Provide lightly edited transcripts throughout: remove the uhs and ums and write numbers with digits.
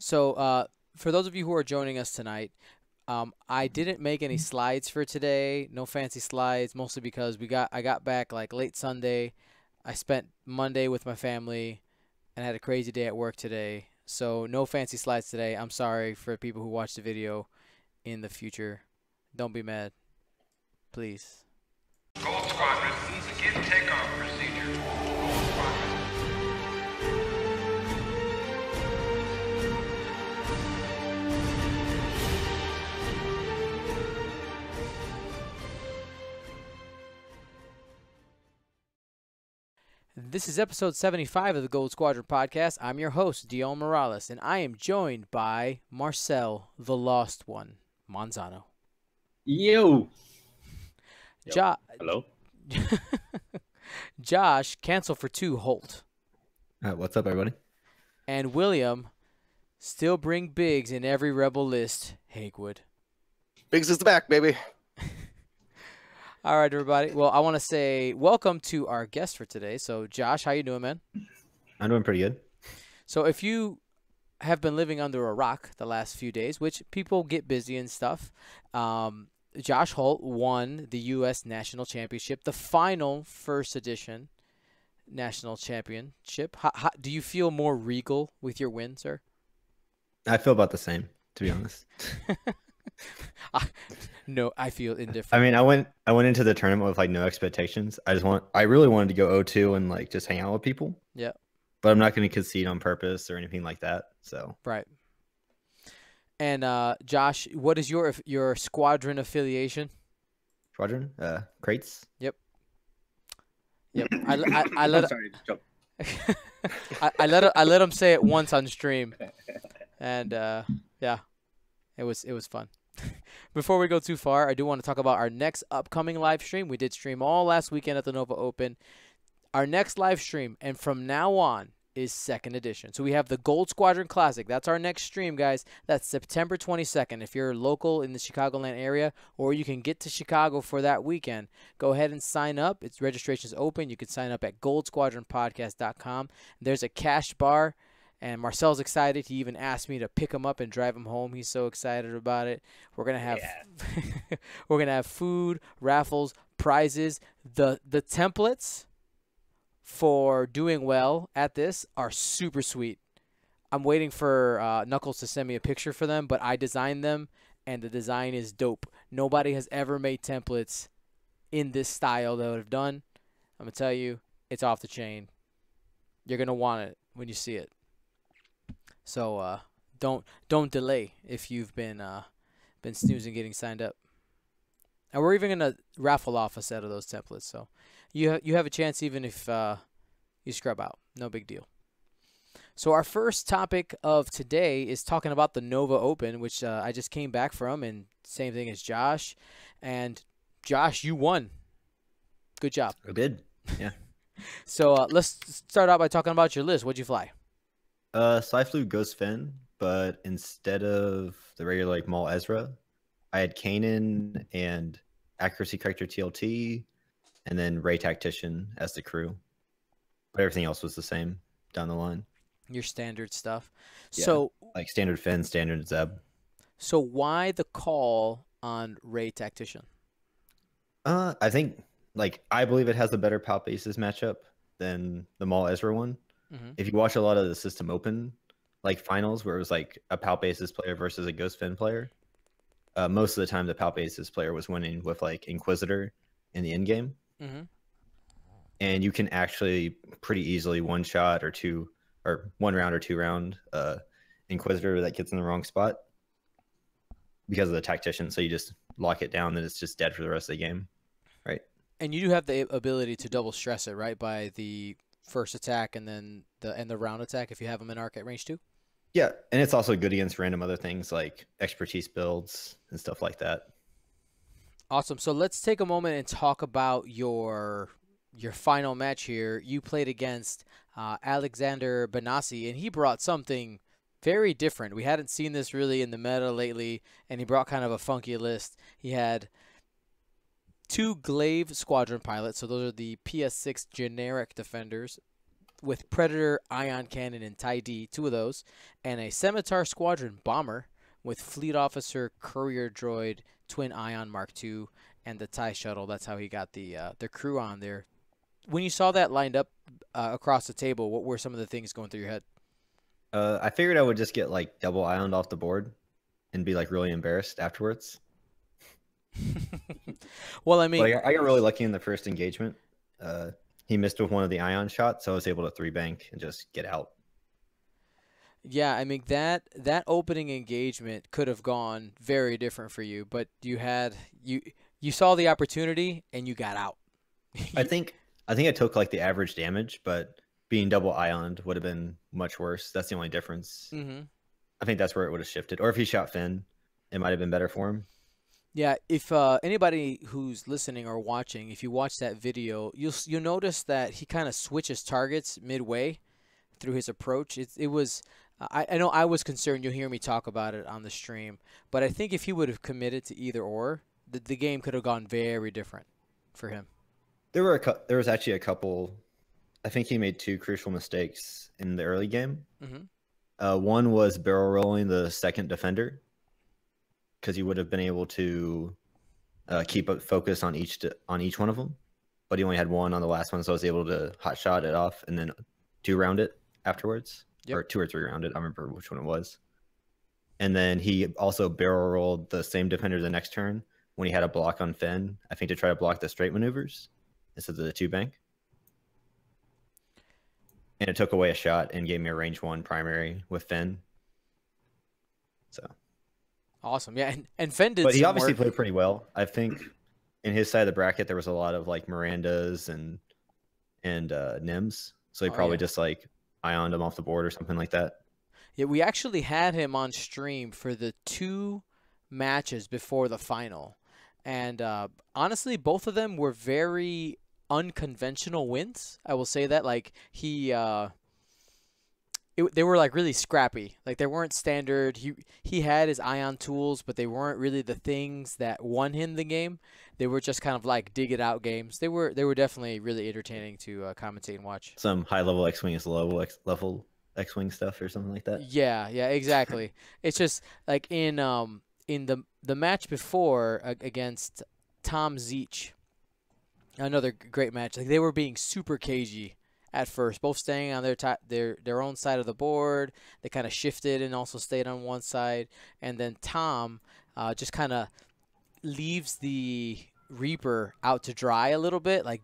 So, for those of you who are joining us tonight, I didn't make any slides for today. No fancy slides, mostly because I got back like late Sunday. I spent Monday with my family and had a crazy day at work today. So, no fancy slides today. I'm sorry for people who watch the video in the future. Don't be mad, please. Gold Squadron, begin takeoff procedure. Gold Squadron. This is episode 75 of the Gold Squadron podcast. I'm your host, Dion Morales, and I am joined by Marcel, the Lost One, Manzano. Yo. Hello. Josh, cancel for 2, Holt. What's up, everybody? And William, still bring Biggs in every Rebel list, Hagewood. Biggs is back, baby. All right, everybody. Well, I want to say welcome to our guest for today. So, Josh, how you doing, man? I'm doing pretty good. So, if you have been living under a rock the last few days, which people get busy and stuff, Josh Holt won the U.S. National Championship, the final first edition National Championship. How, do you feel more regal with your win, sir? I feel about the same, to be honest. No, I feel indifferent. I mean, I went into the tournament with like no expectations. I really wanted to go 0-2 and like just hang out with people. Yeah. But I'm not going to concede on purpose or anything like that. So right. And Josh, what is your squadron affiliation? Squadron, crates. Yep. I let Sorry, jump. I let him say it once on stream, and yeah, it was fun. Before we go too far, I do want to talk about our next upcoming live stream. We did stream all last weekend at the Nova Open. Our next live stream, and from now on, is 2nd edition. So we have the Gold Squadron Classic. That's our next stream, guys. That's September 22nd. If you're local in the Chicagoland area, or you can get to Chicago for that weekend, go ahead and sign up. Its registration is open. You can sign up at goldsquadronpodcast.com. There's a cash bar. And Marcel's excited. He even asked me to pick him up and drive him home. He's so excited about it. We're gonna have we're gonna have food, raffles, prizes. The templates for doing well at this are super sweet. I'm waiting for Knuckles to send me a picture for them, but I designed them, and the design is dope. Nobody has ever made templates in this style that I've done. I'm gonna tell you, it's off the chain. You're gonna want it when you see it. So don't delay if you've been snoozing getting signed up. And we're even gonna raffle off a set of those templates. So you have a chance even if you scrub out. No big deal. So our first topic of today is talking about the Nova Open, which I just came back from, and same thing as Josh. And Josh, you won. Good job. I did. Yeah. So let's start out by talking about your list. What'd you fly? So I flew Ghost Finn, but instead of the regular like Maul Ezra, I had Kanan and Accuracy Corrector TLT, and then Ray Tactician as the crew. But everything else was the same down the line. Your standard stuff. Yeah, So like standard Finn, standard Zeb. So why the call on Ray Tactician? I think like I believe it has a better Pal Bases matchup than the Maul Ezra one. Mm-hmm. If you watch a lot of the System Open like finals where it was like a Pal Bases player versus a Ghost Finn player, most of the time the Pal Bases player was winning with like Inquisitor in the end game. Mm-hmm. And you can actually pretty easily one shot or two or 1 round or 2 round Inquisitor that gets in the wrong spot because of the Tactician. So you just lock it down and it's just dead for the rest of the game. Right. And you do have the ability to double stress it, right? By the first attack and then the round attack if you have them in arc at range 2? Yeah, and it's also good against random other things like expertise builds and stuff like that. Awesome. So let's take a moment and talk about your final match here. You played against Alexander Benassi, and he brought something very different. We hadn't seen this really in the meta lately, and he brought kind of a funky list. He had 2 Glaive Squadron pilots, so those are the PS6 generic defenders, with Predator Ion Cannon and TIE D, 2 of those, and a Scimitar Squadron bomber with Fleet Officer Courier Droid Twin Ion Mark II and the TIE Shuttle. That's how he got the crew on there. When you saw that lined up across the table, what were some of the things going through your head? I figured I would just get like double ioned off the board and be like really embarrassed afterwards. Well, I mean, But I got really lucky in the first engagement. He missed with one of the ion shots, so I was able to 3-bank and just get out. yeah, I mean that opening engagement could have gone very different for you, but you saw the opportunity and you got out. I think I took like the average damage, but being double ioned would have been much worse. That's the only difference. Mm-hmm. I think that's where it would have shifted. Or if he shot Finn, it might have been better for him. Yeah, if anybody who's listening or watching, if you watch that video, you'll notice that he kind of switches targets midway through his approach. It was I know I was concerned. You'll hear me talk about it on the stream, but I think if he would have committed to either or, the game could have gone very different for him. There was actually a couple. I think he made 2 crucial mistakes in the early game. Mm-hmm. One was barrel rolling the second defender, because he would have been able to keep a focus on each one of them, but he only had one on the last one, so I was able to hot shot it off and then 2-round it afterwards, or 2 or 3 round it. I don't remember which one it was. And then he also barrel rolled the same defender the next turn when he had a block on Finn, I think to try to block the straight maneuvers instead of the 2-bank. And it took away a shot and gave me a range 1 primary with Finn. So Awesome, yeah, and Fenn did. But he some obviously work. played pretty well. I think in his side of the bracket there was a lot of like Mirandas and Nims, so he probably just like ioned him off the board or something like that. Yeah, we actually had him on stream for the 2 matches before the final, and honestly, both of them were very unconventional wins. I will say that, like they were like really scrappy. Like they weren't standard. He had his ion tools, but they weren't really the things that won him the game. They were just kind of like dig it out games. They were definitely really entertaining to commentate and watch. Some high level X-wing is low level X-wing stuff or something like that. Yeah, exactly. It's just like in the match before against Tom Zeech, another great match. Like they were being super cagey at first, both staying on their own side of the board. They kind of shifted and also stayed on one side, and then Tom just kind of leaves the Reaper out to dry a little bit. Like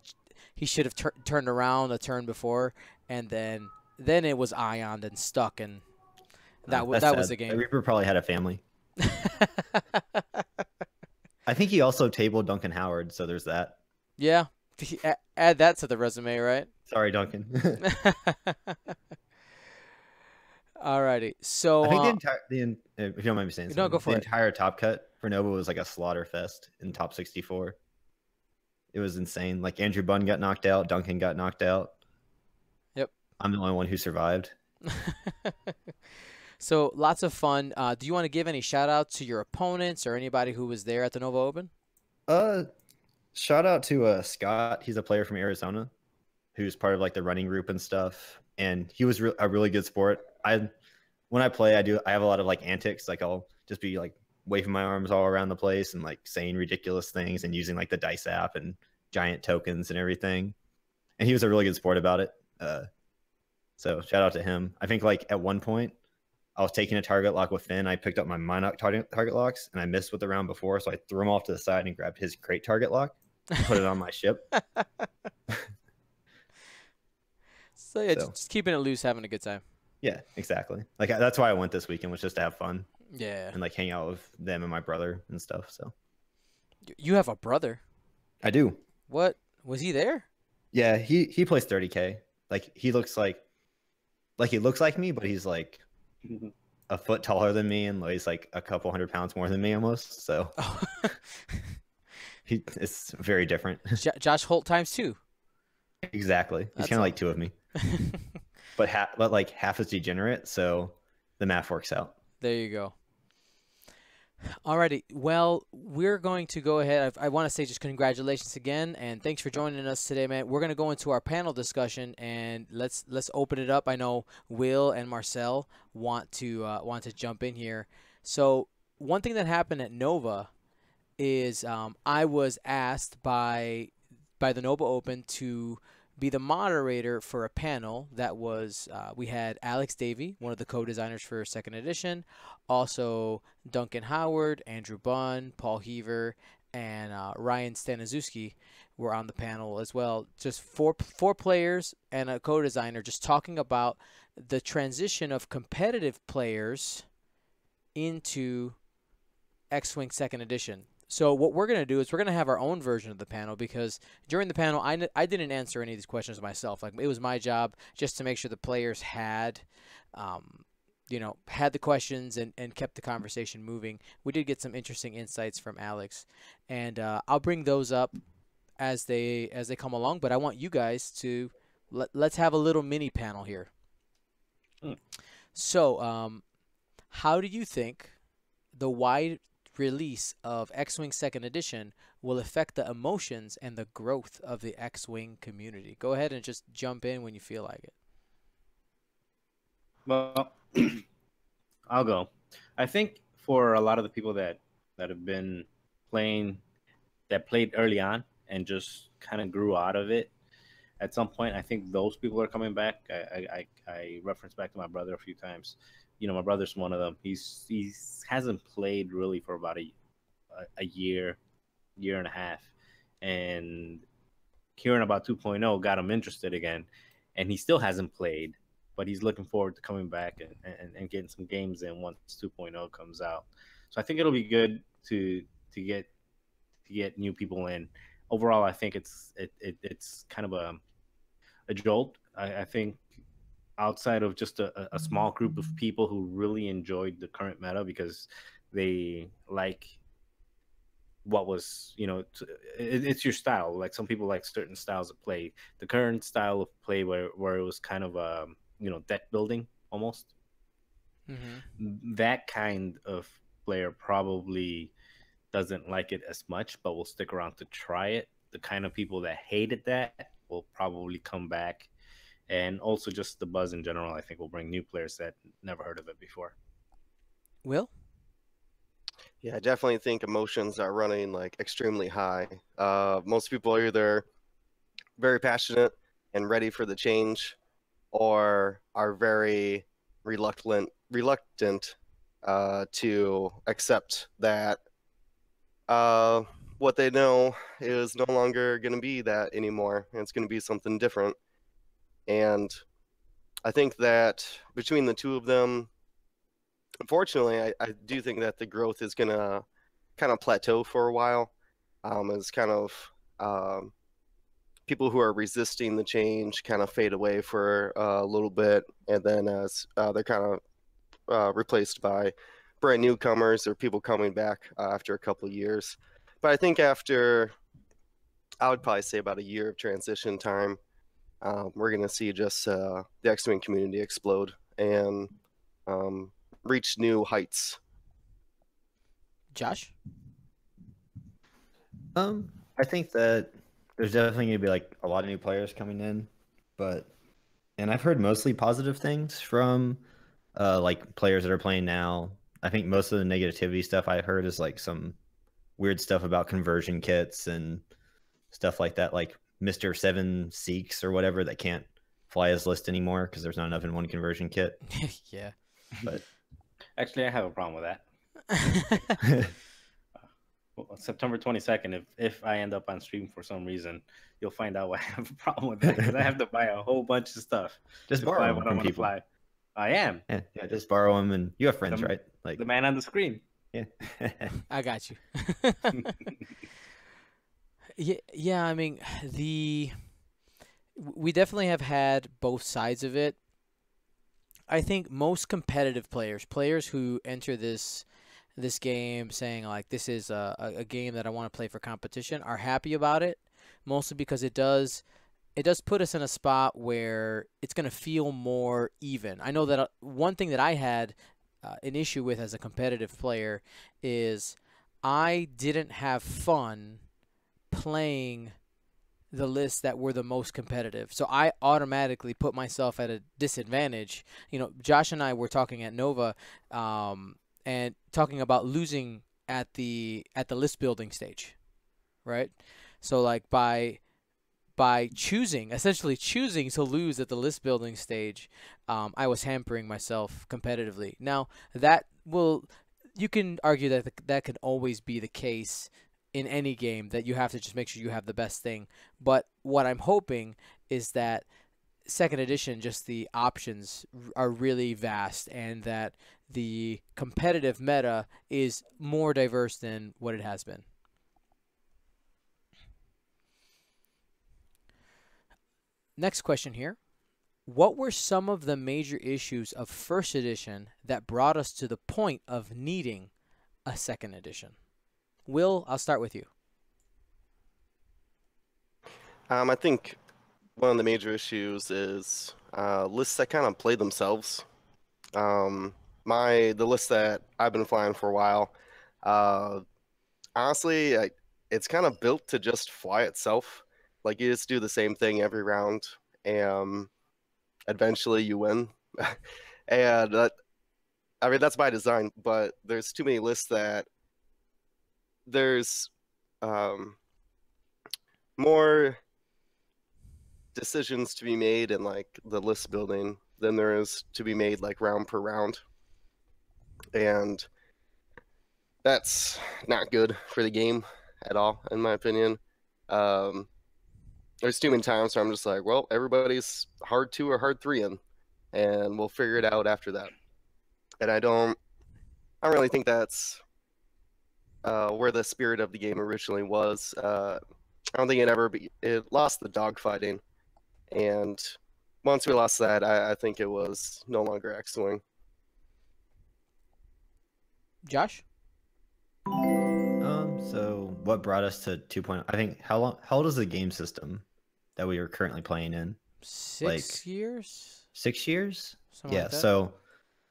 he should have turned around a turn before, and then it was ioned and stuck, and that was the game. The Reaper probably had a family. I think he also tabled Duncan Howard, so there's that. Yeah, add that to the resume, right? Sorry, Duncan. Alrighty, so I think if you don't mind me saying something, no, go for the it. entire top cut for Nova was like a slaughter fest in top 64. It was insane. Like Andrew Bunn got knocked out, Duncan got knocked out. Yep. I'm the only one who survived. So lots of fun. Do you want to give any shout outs to your opponents or anybody who was there at the Nova Open? Shout out to Scott. He's a player from Arizona who's part of like the running group and stuff. And he was a really good sport. When I play, I have a lot of like antics. Like I'll just be like waving my arms all around the place and like saying ridiculous things and using like the dice app and giant tokens and everything. And he was a really good sport about it. So shout out to him. I think like at one point I was taking a target lock with Finn. I picked up my Minoc target locks and I missed with the round before. So I threw him off to the side and grabbed his crate target lock, put it on my ship. So yeah, just keeping it loose, having a good time. Yeah, exactly. Like that's why I went this weekend, was just to have fun. Yeah. And like hang out with them and my brother and stuff. So you have a brother? I do. What, was he there? Yeah, he plays 30K. Like he looks like me, but he's like a foot taller than me and weighs like a couple 100 pounds more than me almost. So it's very different. Josh Holt times 2. Exactly. He's kind of like 2 of me. but like half is degenerate, so the math works out. There you go. Alrighty. Well, we're going to go ahead. I want to say just congratulations again, and thanks for joining us today, man. We're going to go into our panel discussion, and let's open it up. I know Will and Marcel want to jump in here. So one thing that happened at Nova is I was asked by the Nova Open to be the moderator for a panel that was we had Alex Davey, one of the co-designers for second edition, also Duncan Howard, Andrew Bunn, Paul Heaver, and Ryan Staniszewski were on the panel as well. Just four players and a co-designer just talking about the transition of competitive players into X-Wing second edition. So what we're going to do is we're going to have our own version of the panel because during the panel, I didn't answer any of these questions myself. Like it was my job just to make sure the players had, had the questions and kept the conversation moving. We did get some interesting insights from Alex, and I'll bring those up as they come along. But I want you guys to let's have a little mini panel here. So, how do you think the wide release of X-Wing Second Edition will affect the emotions and the growth of the X-Wing community? Go ahead and just jump in when you feel like it. Well, I'll go. I think for a lot of the people that have been playing, that played early on and just kind of grew out of it, at some point, I think those people are coming back. I referenced back to my brother a few times. My brother's one of them. He hasn't played really for about a year and a half, and hearing about 2.0 got him interested again, and he still hasn't played, but he's looking forward to coming back and getting some games in once 2.0 comes out. So I think it'll be good to get new people in. Overall, I think it's kind of a jolt. I think outside of just a small group of people who really enjoyed the current meta because they like what was, it's your style. Like some people like certain styles of play. The current style of play where it was kind of deck building almost. Mm-hmm. That kind of player probably doesn't like it as much, but will stick around to try it. The kind of people that hated that will probably come back. And also just the buzz in general, I think, will bring new players that never heard of it before. Will? Yeah, I definitely think emotions are running like extremely high. Most people are either very passionate and ready for the change, or are very reluctant to accept that what they know is no longer going to be that anymore, and it's going to be something different. And I think that between the two of them, unfortunately, I do think that the growth is going to kind of plateau for a while. As kind of people who are resisting the change kind of fade away for a little bit, and then as they're kind of replaced by brand newcomers or people coming back after a couple of years. But I think after, I would probably say about a year of transition time, we're going to see just the X-Wing community explode and reach new heights. Josh? I think that there's definitely going to be like a lot of new players coming in, and I've heard mostly positive things from like players that are playing now. I think most of the negativity stuff I heard is like some weird stuff about conversion kits and stuff like that, like Mr. 7 Seeks or whatever that can't fly his list anymore because there's not enough in one conversion kit. Yeah. But actually, I have a problem with that. September 22nd, if I end up on stream for some reason, you'll find out why I have a problem with that, because I have to buy a whole bunch of stuff. Just borrow them from people. Fly. I am. Yeah, just borrow them, and you have friends, right? Like the man on the screen. Yeah. I got you. Yeah, I mean, we definitely have had both sides of it. I think most competitive players who enter this game saying like this is a game that I want to play for competition are happy about it, mostly because it does put us in a spot where it's going to feel more even. I know that one thing that I had an issue with as a competitive player is I didn't have fun playing the lists that were the most competitive. So I automatically put myself at a disadvantage. You know, Josh and I were talking at Nova, and talking about losing at the list building stage, right? So like by choosing, essentially choosing to lose at the list building stage, I was hampering myself competitively. Now you can argue that that can always be the case in any game, that you have to just make sure you have the best thing. But what I'm hoping is that second edition, just the options are really vast, and that the competitive meta is more diverse than what it has been. Next question here. What were some of the major issues of first edition that brought us to the point of needing a second edition? Will, I'll start with you. I think one of the major issues is lists that kind of play themselves. The list that I've been flying for a while, honestly, it's kind of built to just fly itself. Like, you just do the same thing every round, and eventually you win. And I mean, that's by design, but there's too many lists that there's more decisions to be made in like the list building than there is to be made like round per round, and that's not good for the game at all, in my opinion. There's too many times where I'm just like, well, everybody's hard 2 or hard 3 in, and we'll figure it out after that. And I don't really think that's where the spirit of the game originally was. I don't think it lost the dogfighting, and once we lost that, I think it was no longer X-Wing. Josh? So what brought us to 2.0? I think how old is the game system that we are currently playing in? 6 years? 6 years? Something Yeah, like that? so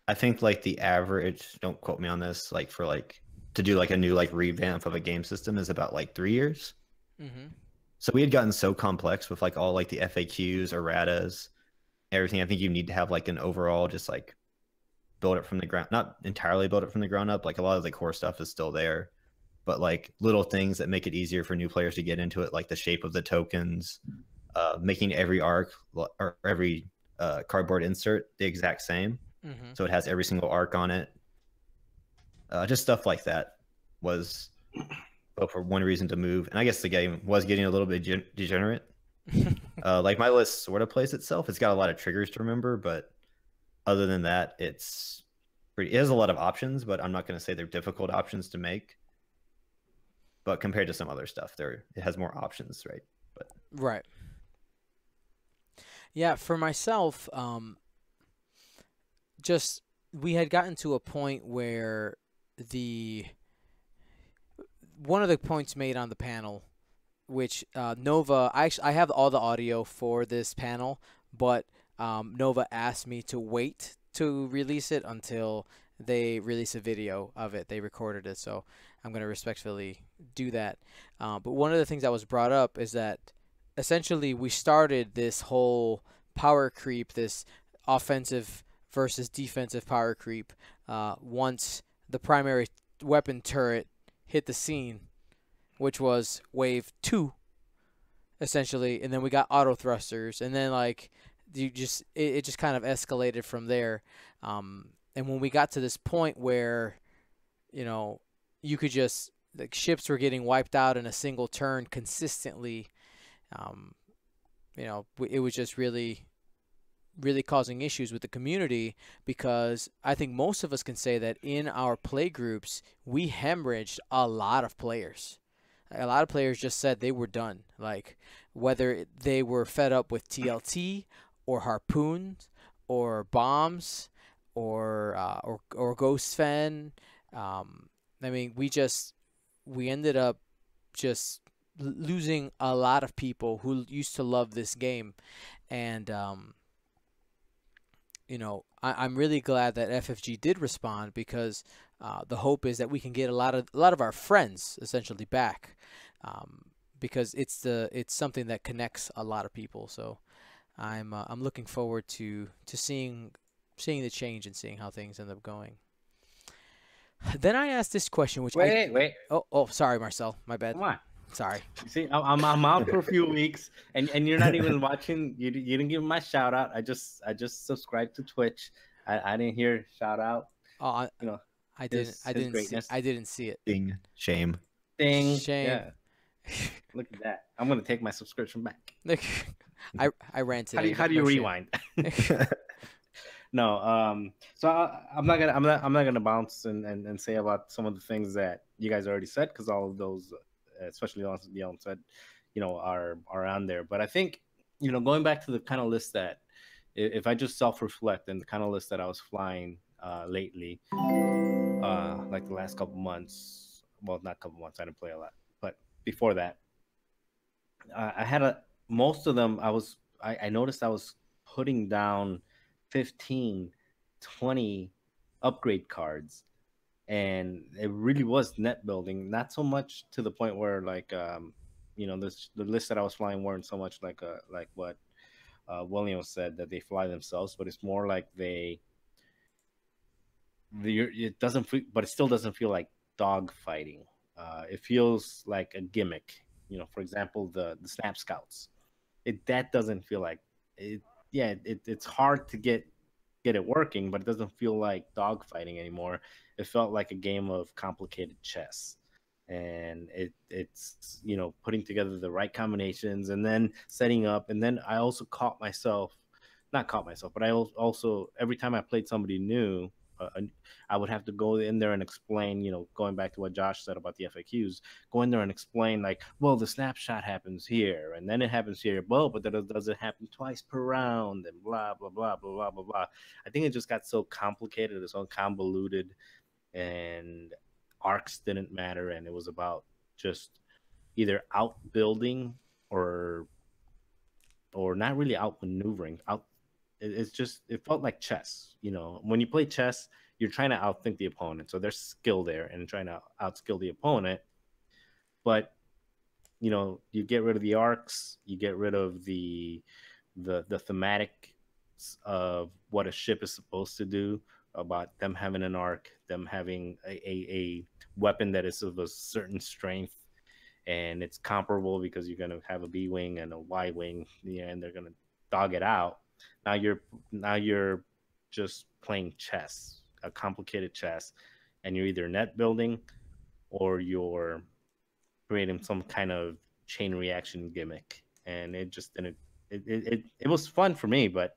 I think like the average, don't quote me on this, like for like to do like a new like revamp of a game system is about like 3 years. Mm-hmm. So we had gotten so complex with like all like the FAQs, erratas, everything. I think you need to have like an overall just like build it from the ground, not entirely build it from the ground up. Like a lot of the core stuff is still there, but like little things that make it easier for new players to get into it, like the shape of the tokens, making every arc or every cardboard insert the exact same. Mm-hmm. So it has every single arc on it. Just stuff like that was for one reason to move. And I guess the game was getting a little bit degenerate. Like my list sort of plays itself. It's got a lot of triggers to remember, but other than that, it has a lot of options, but I'm not going to say they're difficult options to make. But compared to some other stuff, it has more options, right? But Right. Yeah, for myself, just we had gotten to a point where one of the points made on the panel, which Nova, I have all the audio for this panel, but Nova asked me to wait to release it until they release a video of it. They recorded it, so I'm going to respectfully do that. But one of the things that was brought up is that essentially we started this whole power creep, this offensive versus defensive power creep, once the primary weapon turret hit the scene, which was wave 2, essentially, and then we got auto thrusters, and then like it just kind of escalated from there. And when we got to this point where, you know, you could just, like, ships were getting wiped out in a single turn consistently, you know, it was just really causing issues with the community, because I think most of us can say that in our play groups, we hemorrhaged a lot of players. A lot of players just said they were done. Like, whether they were fed up with TLT or harpoons or bombs or Ghost Fen. I mean, we ended up just losing a lot of people who used to love this game, and I'm really glad that FFG did respond because the hope is that we can get a lot of our friends essentially back, because it's something that connects a lot of people. So I'm looking forward to seeing the change and seeing how things end up going. Then I asked this question, which I Wait. oh sorry, Marcel, my bad. Come on. Sorry. You see, I'm out for a few weeks, and you're not even watching. You didn't give my shout out. I just subscribed to Twitch. I didn't hear shout out. Oh, You know I didn't his I his didn't see greatness I didn't see it. Ding. Shame. thing. Shame. Yeah, look at that. I'm gonna take my subscription back. I ranted. How do you no shame. rewind? No. So I'm not gonna bounce and say about some of the things that you guys already said, because all of those, especially the ones that Dion said, are on there. But I think, going back to the kind of list that, if I just self-reflect, and the kind of list that I was flying lately, like the last couple months. Well, not couple months. I didn't play a lot, but before that, I had most of them. I noticed I was putting down 15, 20 upgrade cards, and it really was net building. Not so much to the point where, like, the list that I was flying weren't so much like what William said, that they fly themselves, but it's more like it doesn't feel, but it still doesn't feel like dog fighting. It feels like a gimmick. For example, the Snap Scouts. That doesn't feel like it. Yeah, it's hard to get it working, but it doesn't feel like dog fighting anymore. It felt like a game of complicated chess, and it's putting together the right combinations and then setting up. And then I also caught myself, not caught myself, but I also, every time I played somebody new, I would have to go in there and explain, going back to what Josh said about the FAQs, go in there and explain, like, well, the snapshot happens here and then it happens here, well, but that doesn't happen twice per round, and blah, blah, blah, blah, blah, blah, blah. I think it just got so complicated, it's so convoluted, and arcs didn't matter. And it was about just either outbuilding or not really outmaneuvering. It's just, it felt like chess. When you play chess, you're trying to outthink the opponent, so there's skill there and trying to outskill the opponent. But you get rid of the arcs, you get rid of the thematic of what a ship is supposed to do, about them having an arc, them having a weapon that is of a certain strength, and it's comparable because you're going to have a B wing and a Y wing, and they're going to dog it out. Now you're just playing chess, a complicated chess, and you're either net building or you're creating some kind of chain reaction gimmick. And it just didn't. It was fun for me, but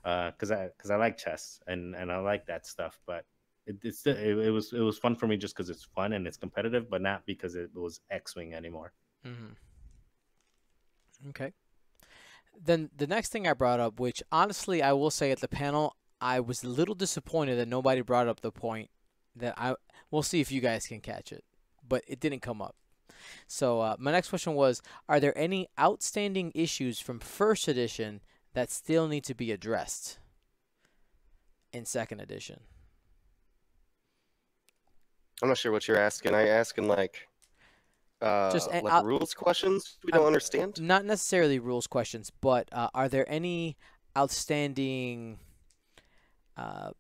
because I like chess and I like that stuff, but it was fun for me just because it's fun and it's competitive, but not because it was X-wing anymore. Hmm. Okay. Then the next thing I brought up, which honestly I will say at the panel, I was a little disappointed that nobody brought up the point that we'll see if you guys can catch it, but it didn't come up. So my next question was, are there any outstanding issues from first edition that still need to be addressed in second edition? I'm not sure what you're asking. Are you asking like rules questions we don't understand? Not necessarily rules questions, but are there any outstanding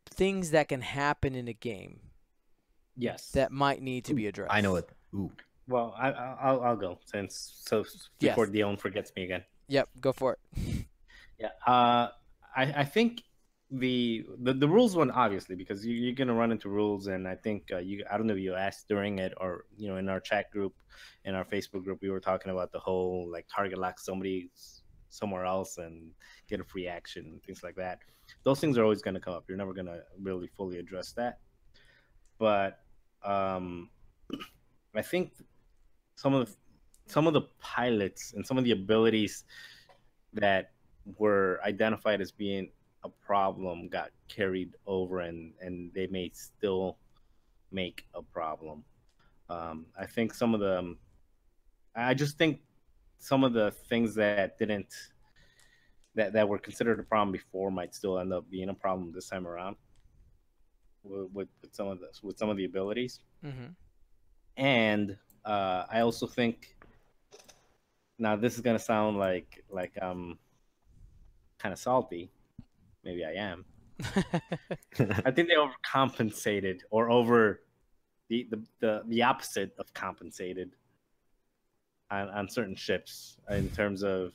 things that can happen in a game? Yes. That might need to be addressed. I know it. Ooh. Well, I'll go before Yes. Dion forgets me again. Yep, go for it. Yeah. I think the rules one, obviously, because you're gonna run into rules, and I think I don't know if you asked during it, or in our chat group, in our Facebook group, we were talking about the whole, like, target lock somebody somewhere else and get a free action and things like that. Those things are always gonna come up. You're never gonna really fully address that. But I think some of the pilots and some of the abilities that were identified as being a problem got carried over, and they may still make a problem. I think I just think some of the things that that were considered a problem before might still end up being a problem this time around with some of the abilities. Mm-hmm. And I also think, now this is gonna sound like I'm kind of salty. Maybe I am. I think they overcompensated, or over the opposite of compensated on certain ships, in terms of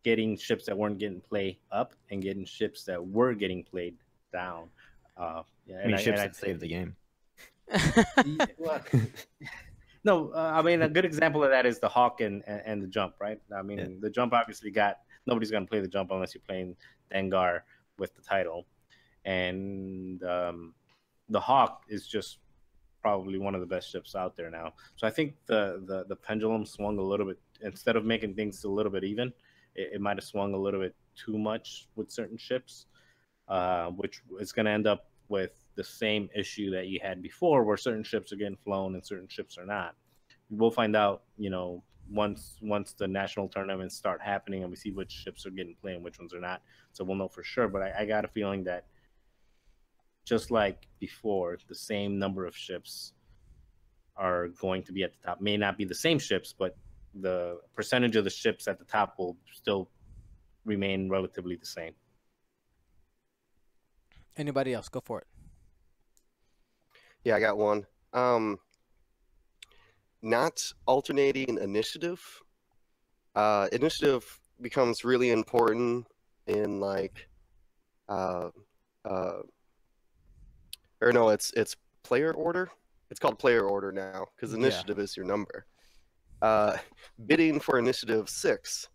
getting ships that weren't getting played up and getting ships that were getting played down. Yeah, I mean, ships that saved the game. well, no, I mean, a good example of that is the Hawk and the Jump, right? I mean, Yeah. the Jump obviously nobody's going to play the Jump unless you're playing Dengar with the title. And the Hawk is just probably one of the best ships out there now. So I think the pendulum swung a little bit. Instead of making things a little bit even, it might have swung a little bit too much with certain ships, which is going to end up with the same issue that you had before, where certain ships are getting flown and certain ships are not. We'll find out, once the national tournaments start happening and we see which ships are getting played and which ones are not. So we'll know for sure. But I got a feeling that, just like before, the same number of ships are going to be at the top. May not be the same ships, but the percentage of the ships at the top will still remain relatively the same. Anybody else? Go for it. Yeah, I got one. Not alternating initiative. Initiative becomes really important in it's player order. It's called player order now because initiative is your number. Bidding for initiative 6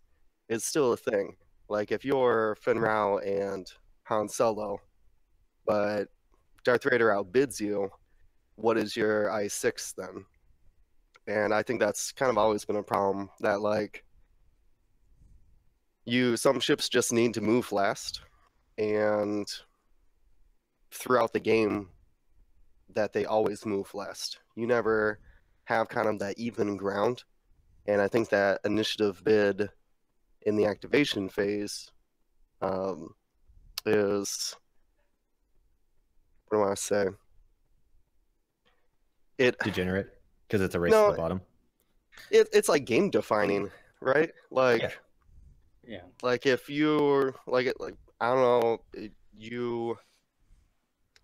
is still a thing. Like if you're Fenn Rau and Han Solo, but Darth Vader outbids you, what is your I6 then? And I think that's kind of always been a problem, that some ships just need to move last, and throughout the game that they always move last. You never have kind of that even ground. And I think that initiative bid in the activation phase is, what do I say? Degenerate, because it's a race to the bottom. It's like game defining, right? Yeah. Like if you're I don't know,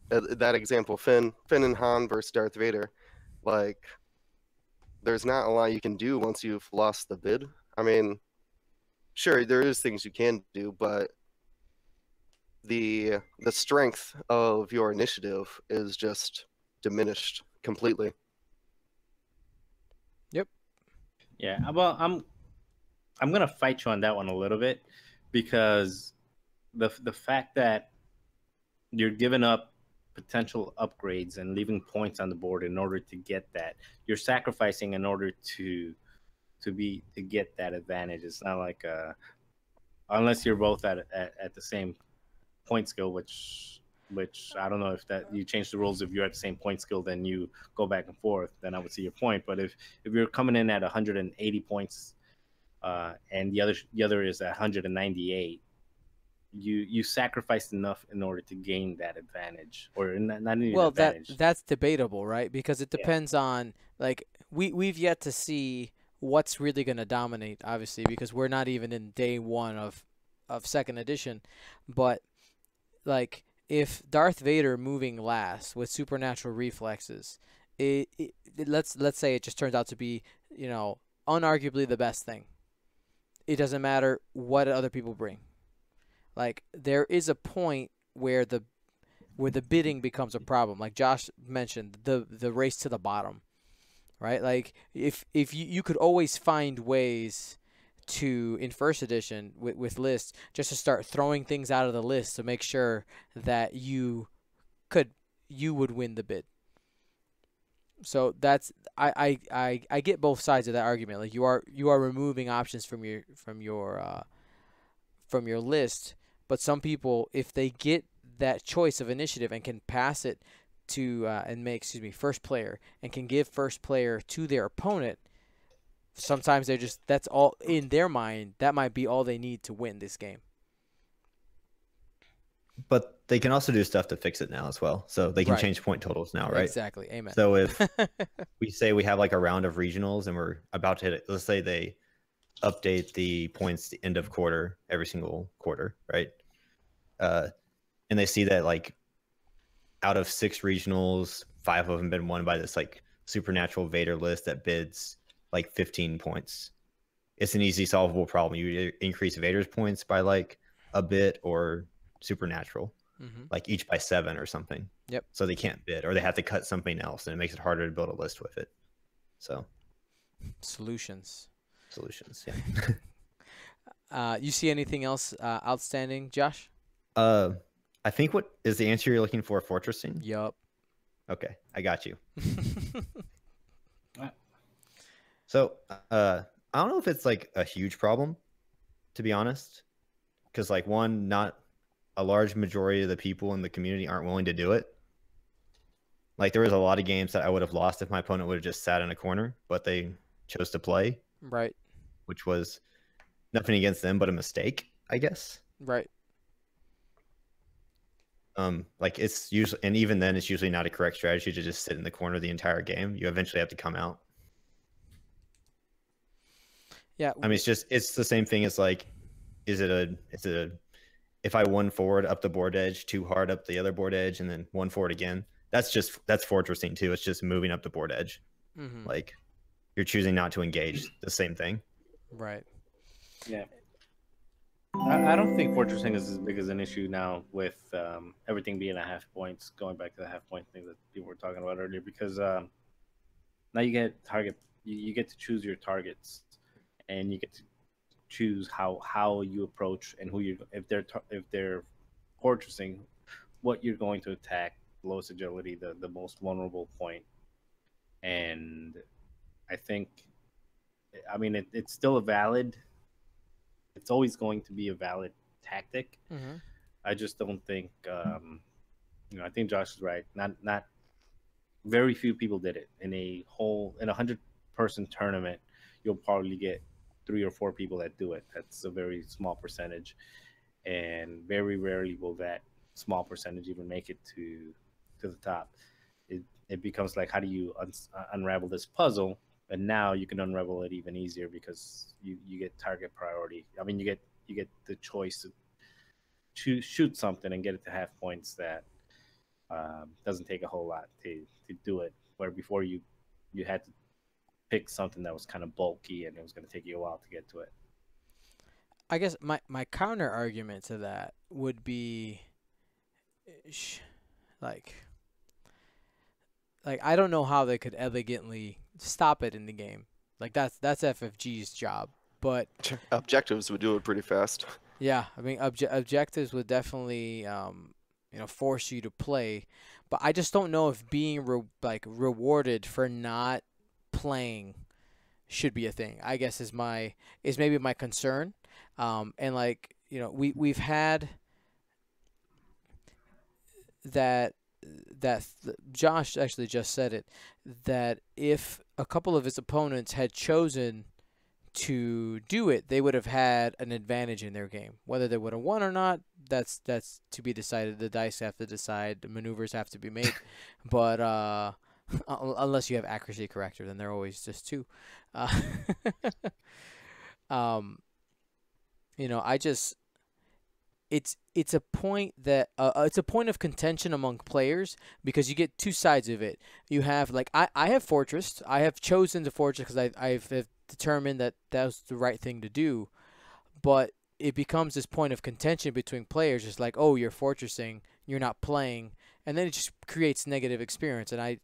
that example, Finn and Han versus Darth Vader, there's not a lot you can do once you've lost the bid. I mean, sure, there is things you can do, but the strength of your initiative is just diminished completely. Yep. Yeah. Well, I'm gonna fight you on that one a little bit, because the fact that you're giving up potential upgrades and leaving points on the board in order to get that, you're sacrificing in order to get that advantage. It's not like unless you're both at the same point skill, which I don't know if that you change the rules. If you're at the same point skill, then you go back and forth, then I would see your point. But if you're coming in at 180 points and the other is at 198, you sacrificed enough in order to gain that advantage, or not even advantage. That's debatable, right? Because it depends on, we've yet to see what's really going to dominate, obviously, because we're not even in day one of second edition. But if Darth Vader moving last with supernatural reflexes, let's say it just turns out to be, unarguably the best thing. It doesn't matter what other people bring. There is a point where the bidding becomes a problem. Like Josh mentioned, the race to the bottom, right? If you could always find ways to, in first edition with lists, just to start throwing things out of the list to make sure that you would win the bid. So that's I get both sides of that argument. You are removing options from your list, but some people, if they get that choice of initiative and can pass it to and make first player, and can give first player to their opponent, sometimes that's all in their mind. That might be all they need to win this game. But they can also do stuff to fix it now as well. So they can Right. change point totals now, right? Exactly. Amen. So if we say we have like a round of regionals and we're about to hit it, let's say they update the points the end of quarter every single quarter, right? And they see that like out of 6 regionals, 5 of them been won by this like supernatural Vader list that bids like 15 points. It's an easy solvable problem. You either increase Vader's points by like a bit or supernatural, like each by 7 or something. Yep. So they can't bid, or they have to cut something else, and it makes it harder to build a list with it. So Solutions. Yeah. You see anything else outstanding, Josh? I think what is the answer you're looking for? Fortressing. Yup. Okay, I got you. So, I don't know if it's like a huge problem, to be honest, because like one, not a large majority of the people in the community aren't willing to do it. Like there was a lot of games that I would have lost if my opponent would have just sat in a corner, but they chose to play, Right. which was nothing against them, but a mistake, I guess. Right. Like it's usually, and even then, it's usually not a correct strategy to just sit in the corner the entire game. You eventually have to come out. Yeah. I mean, it's the same thing as like, is it a if I one forward up the board edge, too hard up the other board edge, and then one forward again, that's fortressing too. It's just moving up the board edge. Like you're choosing not to engage. The same thing. Right. Yeah. I don't think fortressing is as big as an issue now with everything being at half points, going back to the half point thing that people were talking about earlier, because now you get you get to choose your targets, and you get to choose how you approach and who you if they're fortressing, what you're going to attack, lowest agility, the most vulnerable point. And I think, I mean, it's still it's always going to be a valid tactic. I just don't think I think Josh is right. Not very few people did it in a 100-person tournament. You'll probably get 3 or 4 people that do it. That's a very small percentage, and very rarely will that small percentage even make it to the top. It becomes like, how do you unravel this puzzle? And now you can unravel it even easier because you get target priority. I mean, you get the choice to shoot something and get it to half points that doesn't take a whole lot to do it. Where before you had to pick something that was kind of bulky and it was going to take you a while to get to it. I guess my counter argument to that would be like I don't know how they could elegantly stop it in the game. Like that's FFG's job, but Objectives would do it pretty fast. yeah, I mean objectives would definitely force you to play, but I just don't know if being rewarded for not playing should be a thing. I guess is maybe my concern. And we've had that Josh actually just said it, that if a couple of his opponents had chosen to do it, they would have had an advantage in their game. Whether they would have won or not, that's to be decided. The dice have to decide. The maneuvers have to be made. But unless you have accuracy corrector, then they're always just 2. It's a point that it's a point of contention among players because you get 2 sides of it. You have I have fortressed. I have chosen to fortress because I've determined that was the right thing to do, but it becomes this point of contention between players. Just like, oh, you're fortressing, you're not playing, and then it just creates negative experience. And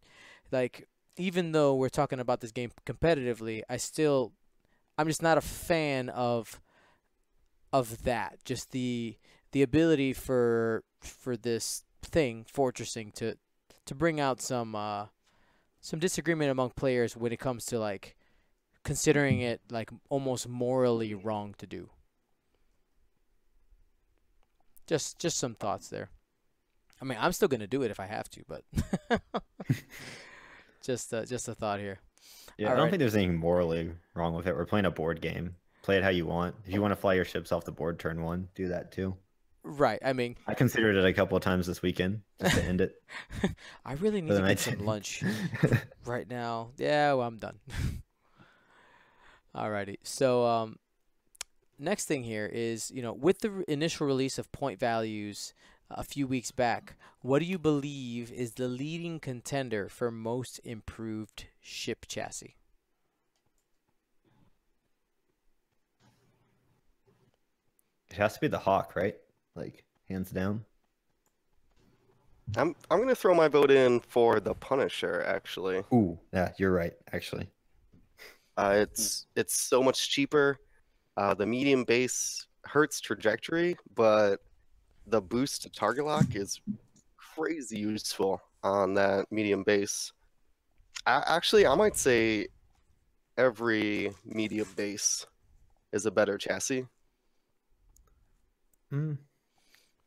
even though we're talking about this game competitively, I'm just not a fan of that. Just the ability for this thing, fortressing, to bring out some disagreement among players when it comes to considering it almost morally wrong to do. Just some thoughts there. I mean, I'm still gonna do it if I have to, but just a thought here. Yeah, All I don't right. think there's anything morally wrong with it. We're playing a board game. Play it how you want. If you want to fly your ships off the board turn 1, do that too. Right. I mean, I considered it a couple of times this weekend just to end it. I really need But to then I get some didn't. lunch right now. Yeah, well, I'm done. Alrighty. So, next thing here is, with the initial release of point values a few weeks back, what do you believe is the leading contender for most improved ship chassis? It has to be the Hawk, right? Like hands down. I'm gonna throw my vote in for the Punisher. Actually, Ooh, yeah, you're right. Actually, it's so much cheaper. The medium base hurts trajectory, but the boost to target lock is crazy useful on that medium base. Actually, I might say every medium base is a better chassis. mm.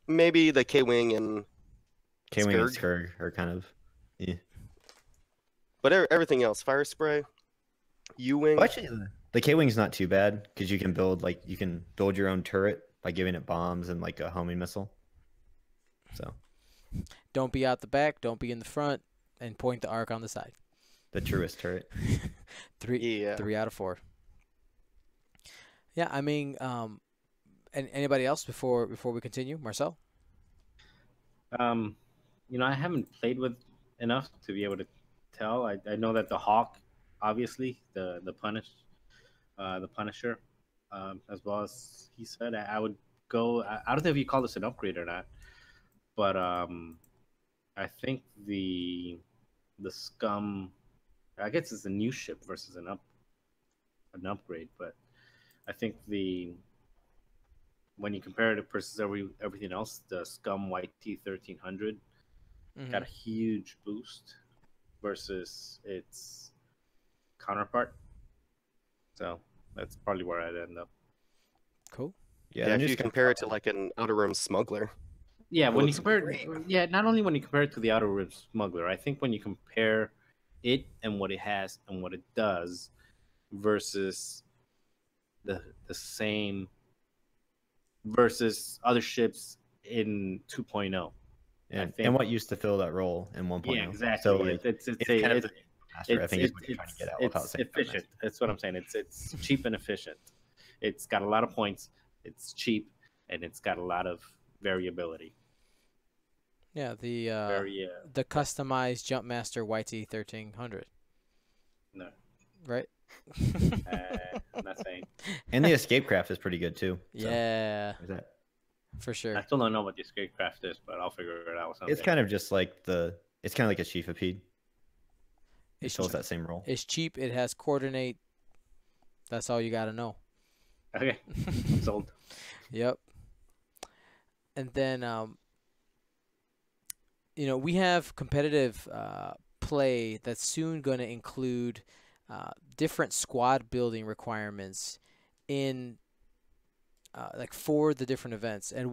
Maybe the K-Wing and K-Wing and Scourge, Scourge are kind of. Yeah. but everything else, Fire Spray, U-Wing. Well, actually, the K-Wing's not too bad because you can build your own turret by giving it bombs and like a homing missile. So Don't be out the back, don't be in the front, and point the arc on the side. the truest turret. Yeah. 3 out of 4. Yeah, I mean, and anybody else before we continue, Marcel? I haven't played with enough to be able to tell. I know that the Hawk, obviously, the Punisher, as well as he said, I would go. I don't know if you call this an upgrade or not, but I think the Scum. I guess it's a new ship versus an upgrade, but I think when you compare it versus everything else, the Scum YT 1300 got a huge boost versus its counterpart. So that's probably where I'd end up. Cool. Yeah, Yeah, the if new you Scum compare it to probably- like an Outer Rim Smuggler. Yeah, when you looks compare great. not only when you compare it to the Outer Rim Smuggler, I think when you compare it and what it has and what it does versus the same versus other ships in 2.0. and what used to fill that role in 1.0. Yeah, exactly. So like, it's kind of the master. I think is it's, what you're trying to get at it's without saying efficient. That's what I'm saying. It's cheap and efficient. It's got a lot of points. It's cheap and it's got a lot of variability. Yeah, the Very the customized Jumpmaster YT 1300, no, right? I'm not saying. And the escape craft is pretty good too. So, Yeah, there's that. for sure. I still don't know what the escape craft is, but I'll figure it out someday. It's kind of just like it's kind of like a chief of Pede. It It's fills that same role. It's cheap. It has coordinate. That's all you got to know. Okay, I'm sold. Yep. And then, we have competitive play that's soon going to include different squad building requirements in for the different events. And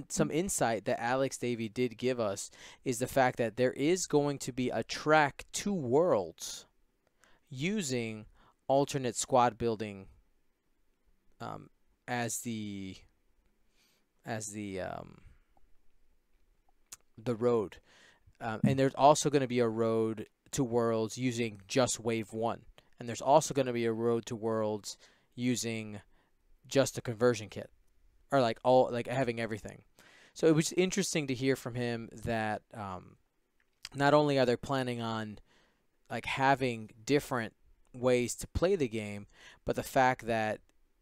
some insight that Alex Davey did give us is the fact that there is going to be a track to Worlds using alternate squad building as the road, and there's also going to be a road to Worlds using just Wave 1, and there's also going to be a road to Worlds using just a conversion kit, or having everything. So it was interesting to hear from him that not only are they planning on having different ways to play the game, but the fact that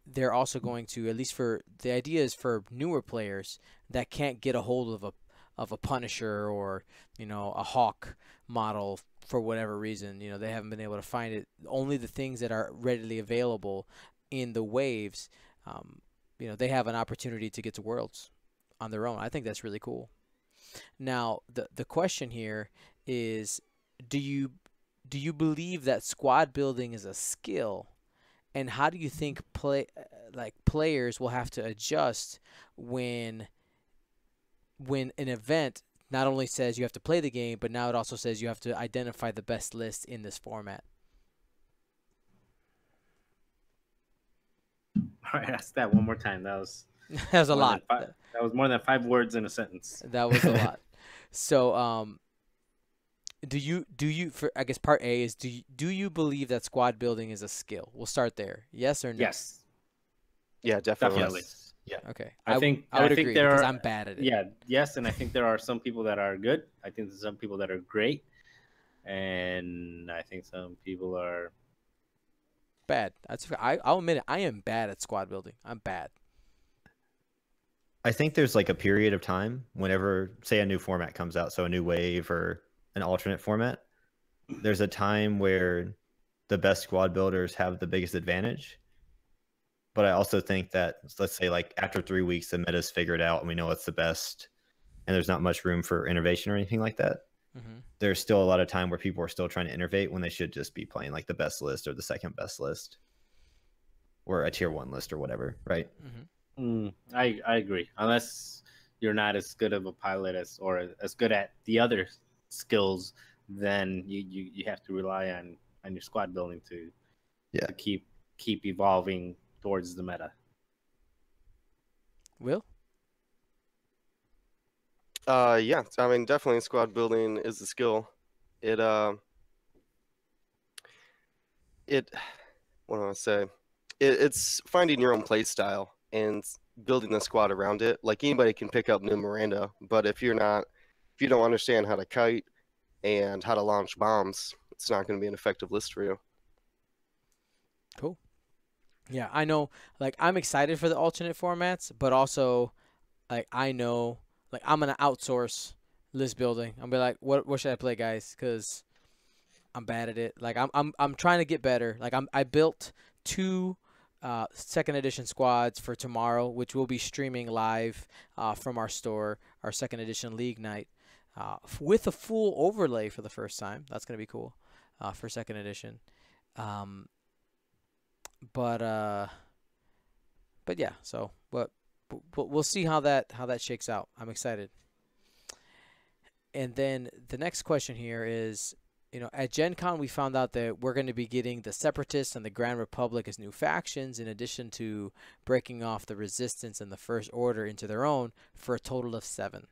they're also going to, at least for the idea is for newer players that can't get a hold of a Punisher or a Hawk model for whatever reason, they haven't been able to find it. Only the things that are readily available in the waves, they have an opportunity to get to Worlds on their own. I think that's really cool. Now, the question here is, do you believe that squad building is a skill, and how do you think players will have to adjust when an event not only says you have to play the game, but now it also says you have to identify the best list in this format? All right, ask that one more time. That was That was a More than lot. five, that was more than 5 words in a sentence. That was a lot. So, do you for I guess part A is do you believe that squad building is a skill? We'll start there. Yes or no? Yes, Yeah, definitely. definitely. Yes. Yeah. Okay. I I would think agree there because are, I'm bad at it. yeah, yes, and I think there are some people that are good. I think there's some people that are great, and I think some people are. Bad. I'll admit it. I am bad at squad building. I'm bad. I think there's like a period of time whenever, say, a new format comes out, so a new wave or an alternate format, there's a time where the best squad builders have the biggest advantage. But I also think that, let's say, like after 3 weeks, the meta's figured out and we know what's the best, and there's not much room for innovation or anything like that. Hmm. There's still a lot of time where people are still trying to innovate when they should just be playing like the best list or the second best list or a tier 1 list or whatever, right? Hmm. I agree. Unless you're not as good of a pilot or as good at the other skills, then you have to rely on your squad building to keep evolving towards the meta. Will? Yeah, I mean, definitely squad building is a skill. It what do I want to say? It's finding your own play style and building the squad around it. Like anybody can pick up new Miranda, but if you don't understand how to kite and how to launch bombs, it's not going to be an effective list for you. Cool. Yeah, I know. Like, I'm excited for the alternate formats, but also, like, I know, like, I'm gonna outsource list building. I'm be like, what should I play, guys? Because I'm bad at it. Like, I'm trying to get better. Like, I built 2 second edition squads for tomorrow, which will be streaming live from our store, our second edition league night, with a full overlay for the first time. That's gonna be cool for second edition. Um, but yeah. So, but we'll see how that shakes out. I'm excited. And then the next question here is, at Gen Con we found out that we're going to be getting the Separatists and the Grand Republic as new factions, in addition to breaking off the Resistance and the First Order into their own for a total of 7.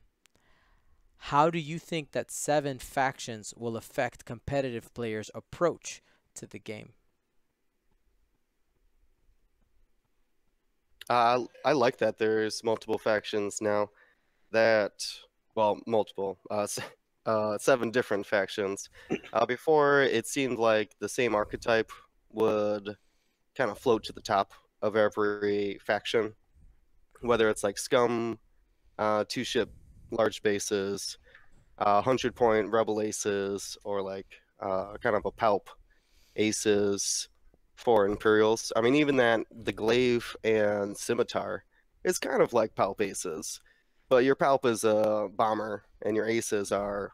How do you think that 7 factions will affect competitive players' approach to the game? I like that there's multiple factions now. Multiple. 7 different factions. Before, it seemed like the same archetype would kind of float to the top of every faction, whether it's like Scum, 2-ship large bases, 100-point Rebel Aces, or like kind of a Palp Aces, 4 Imperials. I mean, even the Glaive and Scimitar is kind of like Palp Aces. But your Palp is a bomber, and your Aces are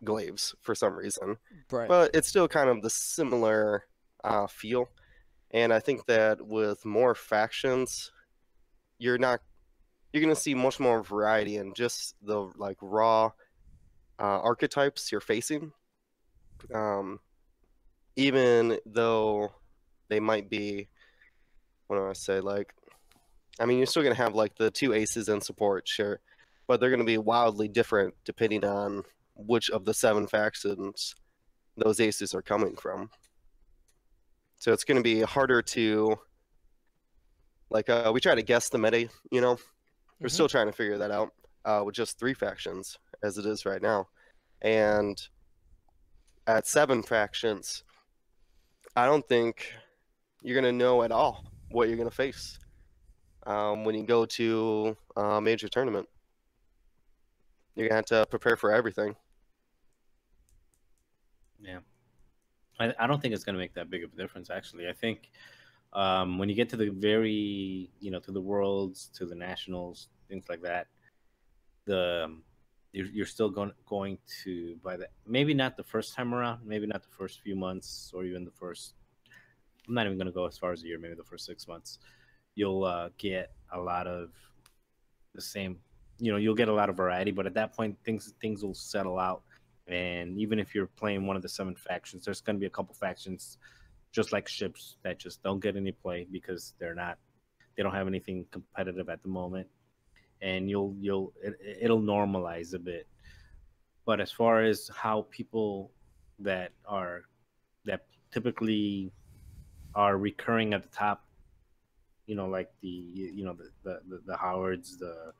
glaives for some reason. Right. But it's still kind of the similar feel. And I think that with more factions, you're going to see much more variety in just the like raw archetypes you're facing. Even though they might be, what do I say, like, I mean, you're still going to have like the 2 aces in support, sure, but they're going to be wildly different depending on which of the 7 factions those aces are coming from. So it's going to be harder to, like, we try to guess the meta, we're still trying to figure that out with just 3 factions as it is right now. And at 7 factions, I don't think you're going to know at all what you're going to face when you go to a major tournament. You're going to have to prepare for everything. Yeah. I don't think it's going to make that big of a difference, actually. I think when you get to the very, to the Worlds, to the Nationals, things like that, you're still going to, by the, maybe not the first time around, maybe not the first few months, or even the first, I'm not even going to go as far as a year, maybe the first 6 months, you'll get a lot of the same, you'll get a lot of variety, but at that point things will settle out. And even if you're playing one of the 7 factions, there's going to be a couple factions just like ships that just don't get any play because they're They don't have anything competitive at the moment, and it'll normalize a bit. But as far as how people that are that typically are recurring at the top, like the Howards, the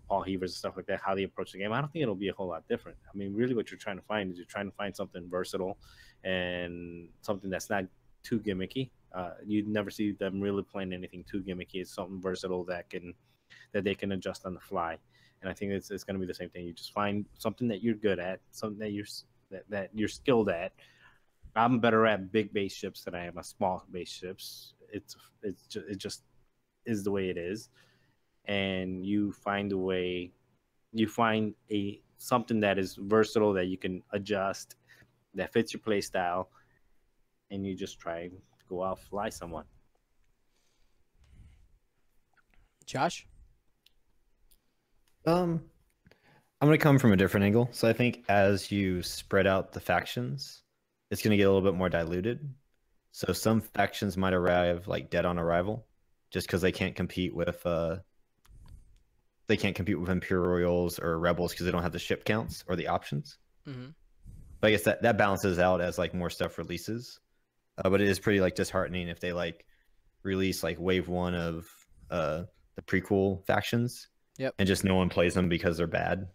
Paul Heavers and stuff like that, how they approach the game, I don't think it'll be a whole lot different. I mean, really, what you're trying to find is you're trying to find something versatile and something that's not too gimmicky. You'd never see them really playing anything too gimmicky. It's something versatile that they can adjust on the fly. And I think it's going to be the same thing. You just find something that you're good at, something that you're skilled at. I'm better at big base ships than I am at small base ships. It just is the way it is. And you find a way, you find something that is versatile that you can adjust, that fits your play style, and you just try to go out fly someone. Josh? I'm gonna come from a different angle. So I think as you spread out the factions, it's gonna get a little bit more diluted. So some factions might arrive like dead on arrival, just because they can't compete with Imperials or Rebels because they don't have the ship counts or the options. Mm-hmm. But I guess that balances out as like more stuff releases. But it is pretty like disheartening if they like release like wave 1 of the prequel factions. Yep. And just no one plays them because they're bad.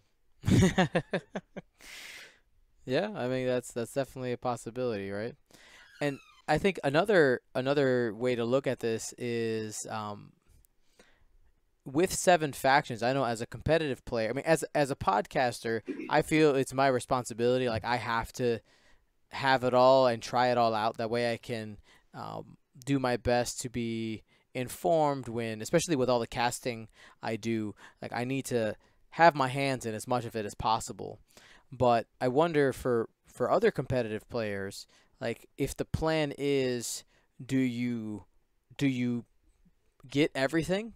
Yeah, I mean that's definitely a possibility, right? And I think another way to look at this is with 7 factions. I know as a competitive player, I mean as a podcaster, I feel it's my responsibility. Like I have to have it all and try it all out. That way I can do my best to be informed especially with all the casting I do. Like I need to have my hands in as much of it as possible. But I wonder for other competitive players, like if the plan is, do you get everything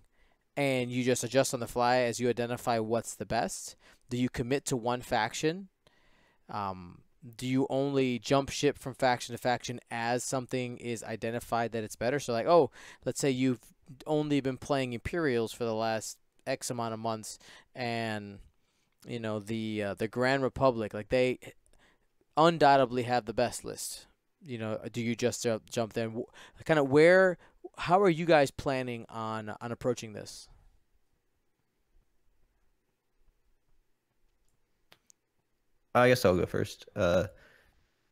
and you just adjust on the fly as you identify what's the best? Do you commit to one faction? Do you only jump ship from faction to faction as something is identified that it's better? So like, oh, let's say you've only been playing Imperials for the last X amount of months, and the Grand Republic, like they undoubtedly have the best list. Do you just jump there? Kind of how are you guys planning on approaching this? I guess I'll go first.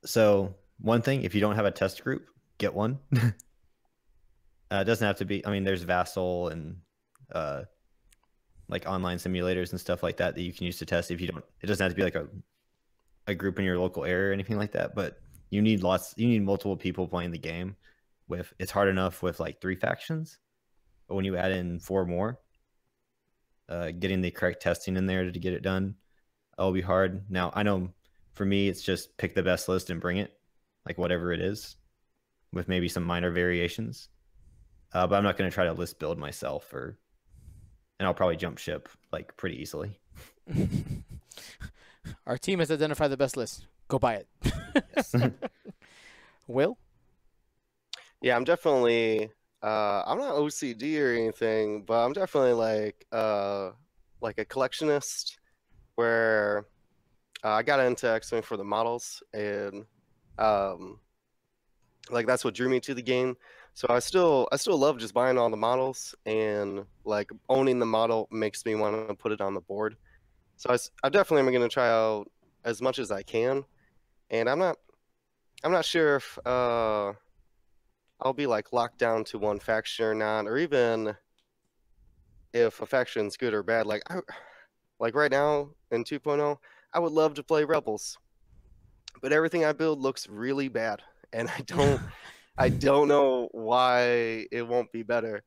So one thing, if you don't have a test group, get one. It doesn't have to be. I mean, there's Vassal and like online simulators and stuff like that you can use to test. If you don't, it doesn't have to be like a group in your local area or anything like that. But you need multiple people playing the game. It's hard enough with like 3 factions, but when you add in 4 more, getting the correct testing in there to get it done, it'll be hard. Now I know for me, it's just pick the best list and bring it, like whatever it is, with maybe some minor variations. But I'm not going to try to list build myself, and I'll probably jump ship like pretty easily. Our team has identified the best list. Go buy it. Yes. Will? Yeah, I'm definitely. I'm not OCD or anything, but I'm definitely like a collectionist, where I got into X-Men for the models, and like that's what drew me to the game. So I still love just buying all the models, and like owning the model makes me want to put it on the board. So I definitely am going to try out as much as I can, and I'm not sure if I'll be like locked down to one faction or not, or even if a faction's good or bad. Like right now in 2.0, I would love to play Rebels, but everything I build looks really bad, and I don't know why it won't be better.